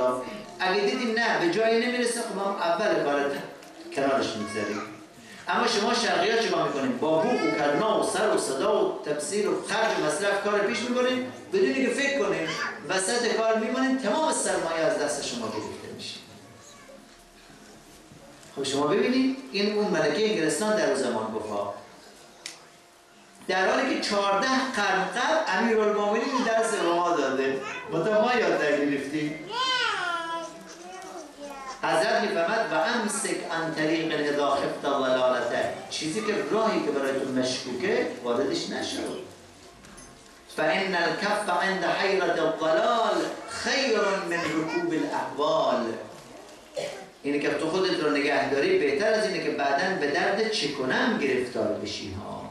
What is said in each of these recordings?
بالا. اگه دیدیم نه به جایی نمیرسه، خب ما اول کار کنارش میگذاریم. اما شما شرقی‌ها چیکار میکنیم؟ با بوق و کرنا و سر و صدا و تفسیر و خرج و مصرف کار پیش میکنیم بدون که فکر کنیم، وسط کار میمونیم، تمام سرمایه از دست شما گرفته میشه. خب شما ببینید این اون ملکه انگلستان در اون زمان گفت، در حالی که 14 قرن قبل امیرالمومنین درس به ما داده، ما یاد نگرفتیم. حضرت میفهمد و امسک عن طریق اذا خفت ضلالته، چیزی که راهی که برای تو مشکوکه واردش نشو. فان الكف عند حیرة الضلال خیر من رکوب الاحوال. اینه که تو خودت رو نگهداری بهتر از اینه که بعداً به درد چکنم گرفتار بشی ها.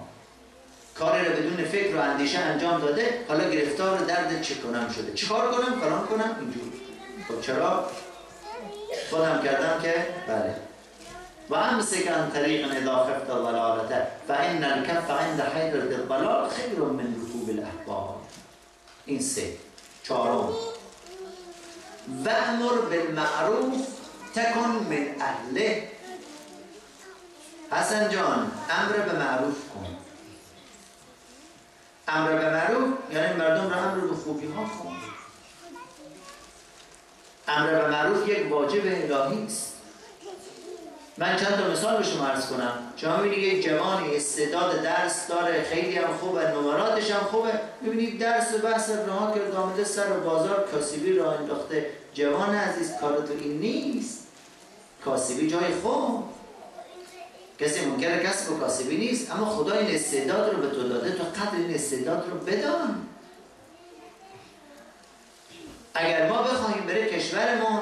کاری رو بدون فکر و اندیشه انجام داده، حالا گرفتار درد چکنم شده. چیکار کنم؟ فلان کنم؟ اینجور. خب چرا؟ خودم کردم که بله. و امسک عن طریق اذا خفت ضلالته فان الكف عند حیرة الضلال خیر من رکوب الاحوال. این سه. چهارم، وأمر بالمعروف تکن من اهله. حسن جان امر به معروف کن. امر به معروف یعنی مردم را امر به خوبی ها کن. امر به معروف یک واجب الهی است. من چند تا مثال به شما عرض کنم. شما میبینید یک جوانی استعداد درس داره، خیلی هم خوبه، نمراتش هم خوبه، میبینید درس و بحث رها کرده آمده سر و بازار کاسبی راه انداخته. جوان عزیز کار تو این نیست. کاسبی جای خوب، کسی منکر کسب و کاسبی نیست، اما خدا این استعداد رو به تو داده، تو قدر این استعداد رو بدان. اگر ما بخواهیم برای کشورمون،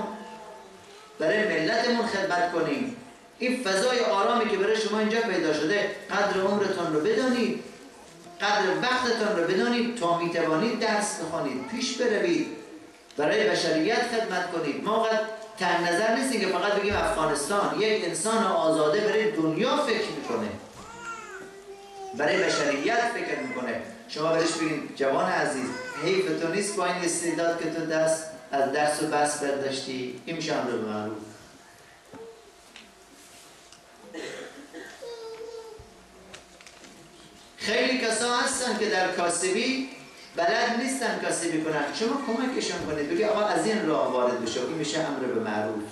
برای ملتمون خدمت کنیم، این فضای آرامی که برای شما اینجا پیدا شده، قدر عمرتون رو بدانید، قدر وقتتون رو بدانید تا میتوانید درس بخوانید، پیش بروید، برای بشریت خدمت کنید. ما وقت تنگ نظر نیستیم که فقط بگیم افغانستان. یک انسان آزاده برای دنیا فکر میکنه، برای بشریت فکر میکنه. شما برش بگید جوان عزیز حیف تو نیست با این استعداد که تو از درس و بحث برداشتی. این میشه امر به معروف. خیلی کسا هستن که در کاسبی بلد نیستن کاسبی کنن، شما کمکشون کنید، بگید آقا از این راه وارد بشو. این میشه امر به معروف.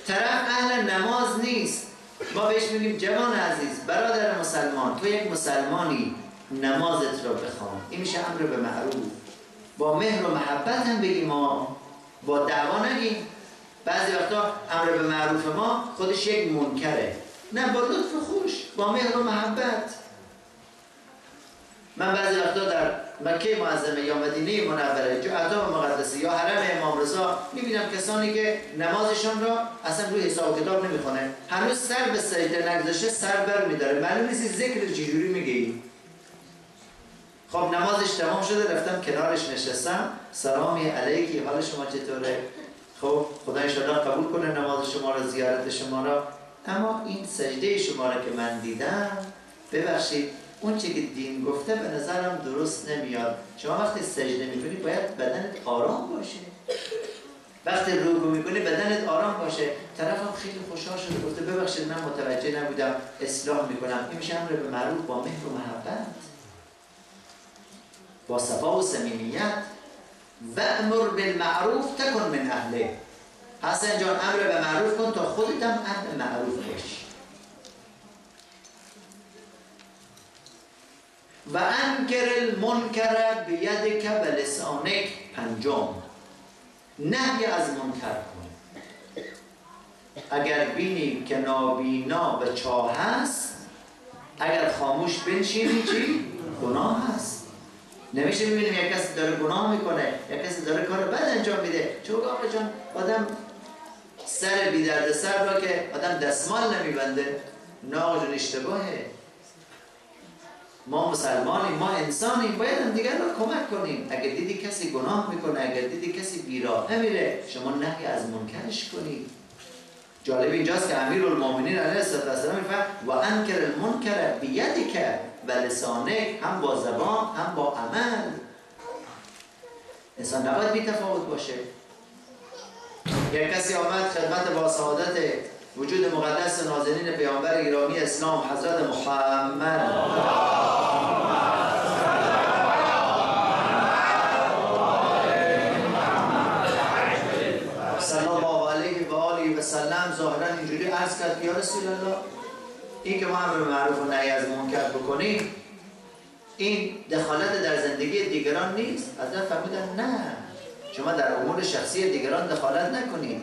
طرف اهل نماز نیست، ما بهش میگیم جوان عزیز برادر مسلمان، تو یک مسلمانی، نمازت رو بخوان. این میشه امر به معروف. با مهر و محبت هم بگیم، ما با دعوا نگیم. بعضی وقتا امر به معروف ما خودش یک منکره. نه، با لطف و خوش، با مهر و محبت. من بعضی وقتا در مکه معظمه یا مدینه منوره، جهادام مقدسه یا حرم امام رضا میبینم کسانی که نمازشان را اصلا روی حساب و کتاب نمیخونه، هنوز سر به سجده نگذاشته سر بر میداره. معلوم نیست ذکر چجوری میگی. خب نمازش تمام شده، رفتم کنارش نشستم، سلامی علیکی، حال شما چطوره؟ خب خدا انشاءالله قبول کنه نماز شما را، زیارت شما را. اما این سجده شما را که من دیدم، ببخشید اون چی که دین گفته به نظرم درست نمیاد. شما وقتی سجده میکنی باید بدنت آرام باشه، وقتی رکوع میکنی بدنت آرام باشه. طرفم خیلی خوشحال شده، گفته ببخشید من متوجه نبودم، اصلاح میکنم. این میشه امر به معروف با مهر و محبت، با صفا و صمیمیت. وأمر بالمعروف تکن من اهله. حسن جان امر به معروف کن تا خودت هم اهل معروف باشی. و انکر المنکر بیدک و لسانک. پنجم، نهی از منکر کن. اگر بینی که نابینا و چاه هست، اگر خاموش بنشینی چی؟ گناه هست. نمیشه میبینیم یک کسی داره گناه میکنه، یک کسی داره کار بد انجام میده، چون آقا جان آدم سر بی درد سر را که آدم دستمال نمیبنده، نه آقا جان اشتباهه. ما مسلمانیم، ما انسانیم، باید هم دیگر را کمک کنیم. اگر دیدی کسی گناه میکنه، اگر دیدی کسی بیراه نمیره، شما نهی از منکرش کنید. جالب اینجاست که امیرالمومنین علیه السلام میفرماید و انکر المنکر بیدک و لسانک، هم با زبان هم با عمل. انسان نباید بی‌تفاوت باشه. یک کسی آمد خدمت با سعادت وجود مقدس نازنین پیامبر گرامی اسلام حضرت محمد صلی الله علیه و آله و سلم ظاهرا اینجوری عرض کرد یا رسول الله، این که ما امر معروف و نهی از منکر بکنیم این دخالت در زندگی دیگران نیست؟ حضرت فرمودن نه، شما در امور شخصی دیگران دخالت نکنید.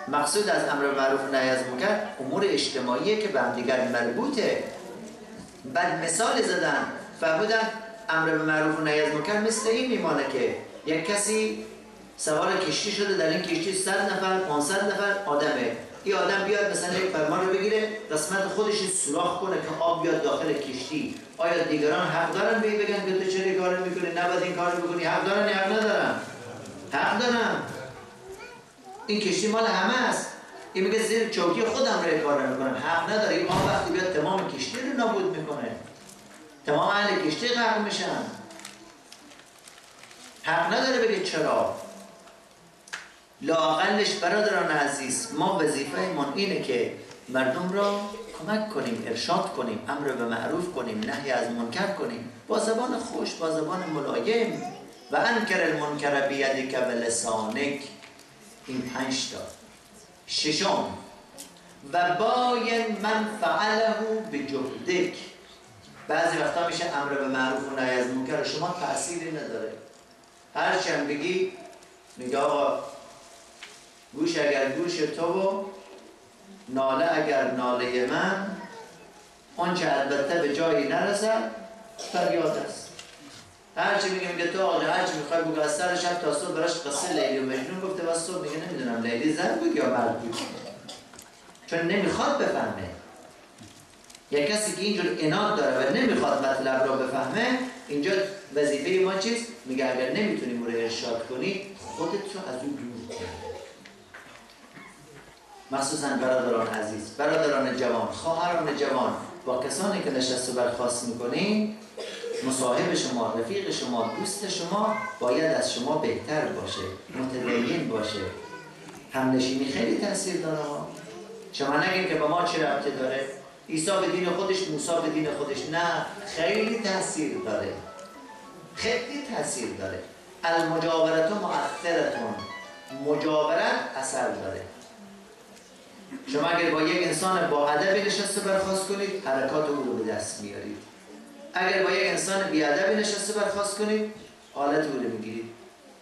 مقصود از امر معروف و نهی از منکر امور اجتماعیه که به هم دیگر مربوطه. بعد مثال زدن فرمودن امر معروف و نهی از منکر مثل این میمانه که یک کسی سوار کشتی شده، در این کشتی 100 نفر 500 نفر آدمه. این آدم بیاد مثلا یک فرمان رو بگیره قسمت خودش سوراخ کنه که آب بیاد داخل کشتی. آیا دیگران حق دارن بگن که تو چه کاری میکنی، نباید این کارو بکنی؟ حق دارن یا حق ندارن؟ حق دارن. این کشتی مال همه است. این میگه زیر چوکی خودم رو کار نمیکنم. حق نداره. این آب وقتی بیاد تمام کشتی رو نابود میکنه، تمام اهل کشتی غرق میشن. حق نداره بگه چرا. لااقلش برادران عزیز، ما وظیفه‌مون اینه که مردم را کمک کنیم، ارشاد کنیم، امر به معروف کنیم، نهی از منکر کنیم، با زبان خوش، با زبان ملایم. و انکر المنکر بیدک و لسانک. این 5 تا. 6 و باین من فعله بجهدک. بعضی وقتا میشه امر به معروف و نهی از منکر شما تأثیری نداره، هرچند بگی میگه آقا گوش اگر گوش تو و ناله اگر ناله من، آنچه البته به جایی نرسد فریاد است. هرچی میگه تو آقا هرچی میخوای بگو از سر شب تا صبح براش قصه لیلی و مجنون گفته و صبح میگه نمیدونم لیلی زن بود یا مرد بود، چون نمیخواد بفهمه. یک کسی که اینجور اناد داره و نمیخواد مطلب را بفهمه، اینجا وظیفه ما چیست؟ میگه اگر نمیتونی او رو ارشاد کنی خودت رو از اون دور کن. مخصوصا برادران عزیز، برادران جوان، خواهران جوان، با کسانی که نشست و برخاست میکنین، مصاحب شما، رفیق شما، دوست شما باید از شما بهتر باشه، متدین باشه. همنشینی خیلی تاثیر داره. شما نگین که با ما چه ربطی داره، عیسی به دین خودش، موسی به دین خودش. نه، خیلی تاثیر داره، خیلی تاثیر داره. المجاورت مؤثرتون، مجاورت اثر داره. شما اگر با یک انسان با ادب نشسته برخاست کنید، حرکات او رو به دست میارید. اگر با یک انسان بی ادب نشسته برخاست کنید، حالت او رو میگیرید.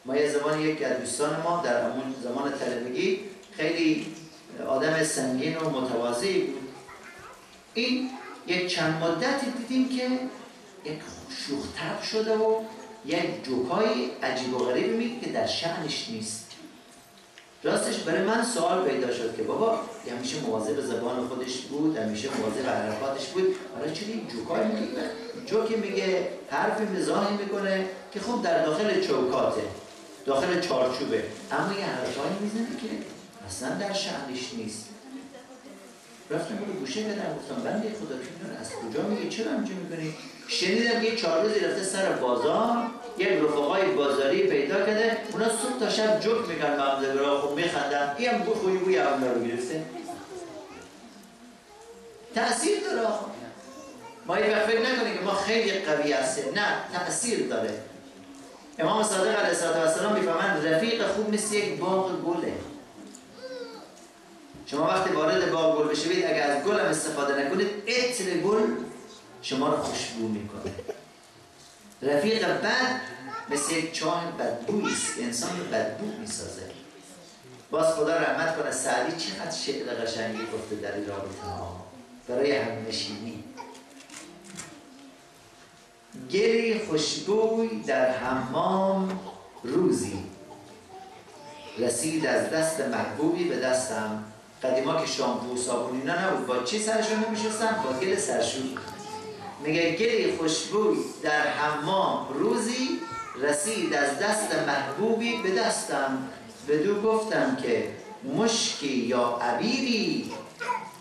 ما یه زمان یک از دوستان ما در همون زمان طلبگی خیلی آدم سنگین و متواضعی بود. این یک چند مدتی دیدیم که یک شوخ طبع شده و یک جوکای عجیب و غریب میگه که در شأنش نیست. راستش برای من سوال پیدا شد که بابا همیشه مواظب زبان خودش بود، همیشه مواظب حرکاتش بود، حالا چرا این جوکای میگه؟ جوکی میگه، حرفی مزاحی میکنه که خب در داخل چوکاته، داخل چارچوبه، اما یه حرفایی میزنه که اصلا در شأنش نیست. رفتم رو گوشه کردم، گفتم بنده خدا که از کجا میگه، چرا همچه میکنی؟ شنیدم یه 4 روزی رفته سر بازار، یک رفقای بازاری پیدا کرده، اونا صبح تا شب جوک میکنن مغزگرها، خب میخندن، این هم خویی بوی هم رو گرفته. تأثیر داره. ما یه وقت فکر نکنیم که ما خیلی قوی هستیم، نه، تأثیر داره. امام صادق علیه السلام میفهمند رفیق خوب مثل یک باغ گله. شما وقتی وارد باغ گل بشوید، اگر از گل هم استفاده نکنید، عطر گل شما رو خوشبو میکنه. رفیق بد مثل یک چاه بدبویی است، انسان رو بدبو میسازه. باز خدا رحمت کنه سعدی چقدر شعر قشنگی گفته در این رابطه ها برای همنشینی. گلی خوشبوی در حمام روزی، رسید از دست محبوبی به دستم. قدیما که شامپو و صابون اینا نبود، با چی سرشون نمیشستن؟ با گل سرشویی. میگه گلی خوشبوی در حمام روزی، رسید از دست محبوبی به دستم. بدو گفتم که مشکی یا عبیری،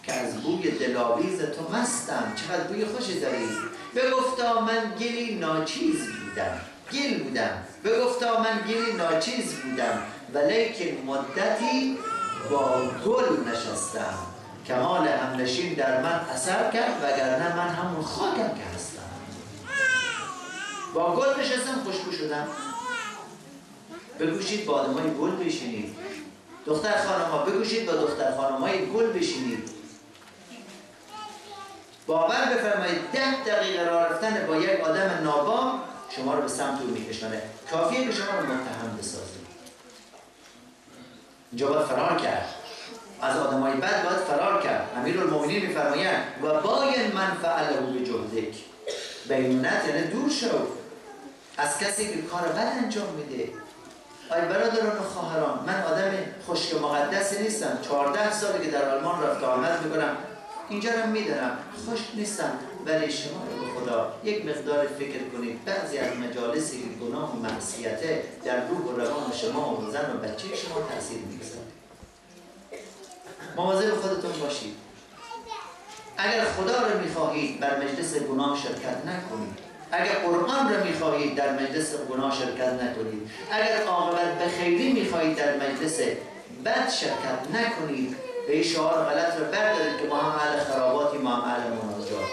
که از بوی دلاویز تو مستم. چقدر بوی خوشی داری. بگفتا من گلی ناچیز دیدم، گل بودم. بگفتا من گلی ناچیز بودم، ولیکن مدتی با گل نشستم. کمال همنشین در من اثر کرد، وگرنه من همون خاکم که هستم. با گل نشستم، خوشبو شدم. بگوشید با آدمای گل بشینید. دختر خانما بگوشید با دختر خانمای گل بشینید. باور بفرمایید 10 دقیقه راه رفتن با یک آدم نابا شما رو به سمت او میکشونه. کافیه که شما رو متهم بسازید. اینجا باید فرار کرد. از آدمای بد باید فرار کرد. امیرالمومنین میفرمایند و باین من فعله بجهدک. بینونت یعنی دور شو از کسی که کار بد انجام میده. آی برادران و خواهران، من آدم خشک مقدسی نیستم. 14 ساله که در آلمان رفت آمد میکنم. اینجا رو میدونم خشک نیستم، ولی شما رو به خدا یک مقدار فکر کنید. بعضی از مجالسی که گناه و معصیته در روح و روان شما و زن و بچه شما تاثیر میگذاره. مواظب خودتون باشید. اگر خدا رو میخواهید بر مجلس گناه شرکت نکنید. اگر قرآن رو میخواهید در مجلس گناه شرکت نکنید. اگر عاقبت به خیری میخواهید در مجلس بد شرکت نکنید. به این شعار غلط رو بردارید که ما هم اهل خراباتی، ما هم اهل مناجات.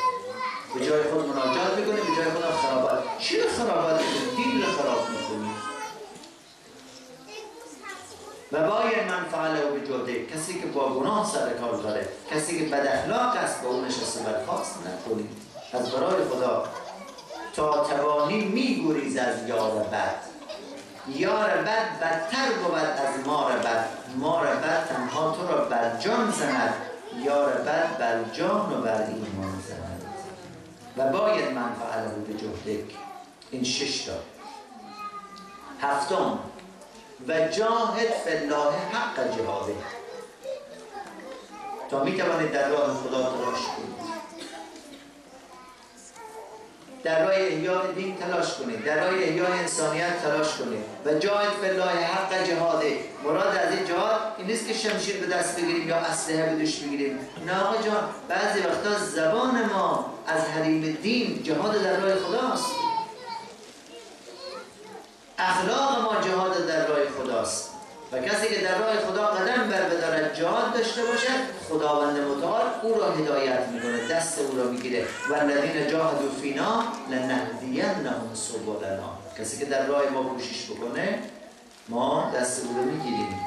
به جای خود مناجات میکنید، به جای خود خرابات. چی رو خرابات میکنید؟ دین رو خراب میکنید. و باید من فعله و بجهده. کسی که با گناه سر کار داره، کسی که بد اخلاق است، با اون نشسته برخواست نکنید. از برای خدا تا توانی میگوریز از یار بد. یار بد بدتر بود از مار بد. مار بد تنها تو را بر جان زند، یار بد بر جان و بر ایمان زند. و باید من فعله بجهدک. این 6 تا. 7 و جاهد فی الله حق جهاده. تا می توانید در راه خدا تلاش کنید، در راه احیای دین تلاش کنید، در راه احیای انسانیت تلاش کنید. و جاهد فی الله حق جهاده. مراد از این جهاد این نیست که شمشیر به دست بگیریم یا اسلحه به دوش بگیریم. نه آقا جان، بعضی وقتا زبان ما از حریم دین جهاد در راه خداست. اخلاق ما جهاد در راه خداست. و کسی که در راه خدا قدم بر بدارد، جهاد داشته باشد، خداوند متعال او را هدایت میکنه، دست او را میگیره. والذین جاهدوا فینا لنهدینهم سبلنا. کسی که در راه ما کوشش بکنه، ما دست او را میگیریم.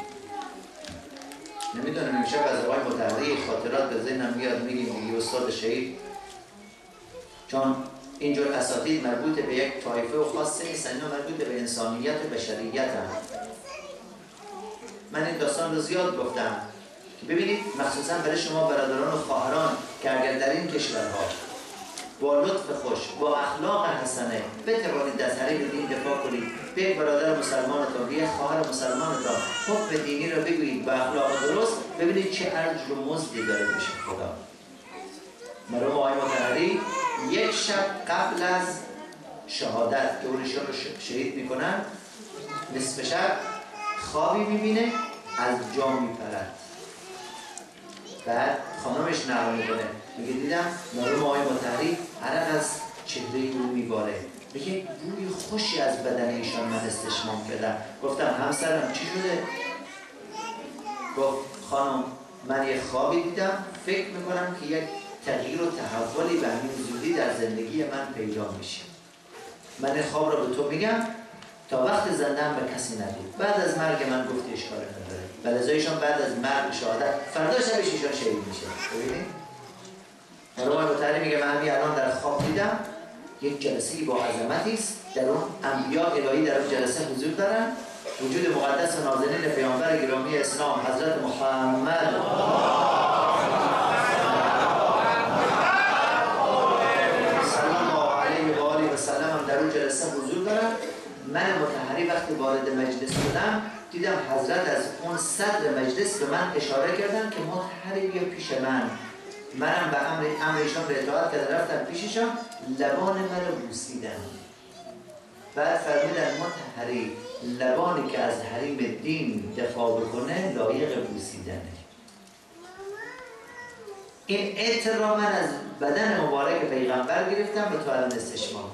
نمیدونم امشب از آقای مطهری خاطرات به ذهنم میاد، میگیم دیگه استاد شهید، چون اینجور اساتید مربوط به یک طایفه و خاصه نیستن، اینا مربوط به انسانیت و بشریت هم. من این داستان رو زیاد گفتم که ببینید مخصوصا برای شما برادران و خواهران که اگر در این کشورها با لطف خوش، با اخلاق حسنه بتوانید از حریم دین دفاع کنید، به یک برادر مسلمانتان، به یک خواهر مسلمانتان حکم دینی را بگویید با اخلاق درست، ببینید چه ارج و مزدی داره پیش خدا. مرحوم آقای مطهری یک شب قبل از شهادت که اونشون رو شهید میکنن، نصف شب خوابی میبینه، از جا میپرد. بعد خانمش نقل میکنه، میگه دیدم مرحوم آقای مطهری عرق از چهره او میباره. میگه بوی خوشی از بدن ایشان من استشمام کردم. گفتم همسرم چی شده؟ گفت خانم من یه خوابی دیدم، فکر میکنم که یک تغییر و تحولی به همین زودی در زندگی من پیدا میشه. من خواب رو به تو میگم تا وقت زندم به کسی نگو. بعد از مرگ من گفتی اشکال نداره. بلزایشان بعد از مرگ شهادت فردا شبش ایشان شهید میشه. ببینید مرحوم مطهری میگه من همین الان در خواب دیدم یک جلسه‌ای با عظمتی است، در اون انبیاء الهی در اون جلسه حضور دارن، وجود مقدس و نازنین پیامبر گرامی اسلام حضرت محمد در اون جلسه حضور دارم. من مطهری وقتی وارد مجلس شدم دیدم حضرت از اون صدر مجلس به من اشاره کردن که مطهری بیا پیش من. منم به امرشان به اطاعت کردم، رفتم پیششان، لبان من رو بوسیدم. بعد فرمودن مطهری لبانی که از حریم دین دفاع بکنه لایق بوسیدنه. این عطر را من از بدن مبارک پیغمبر گرفتم به تو الان استشمام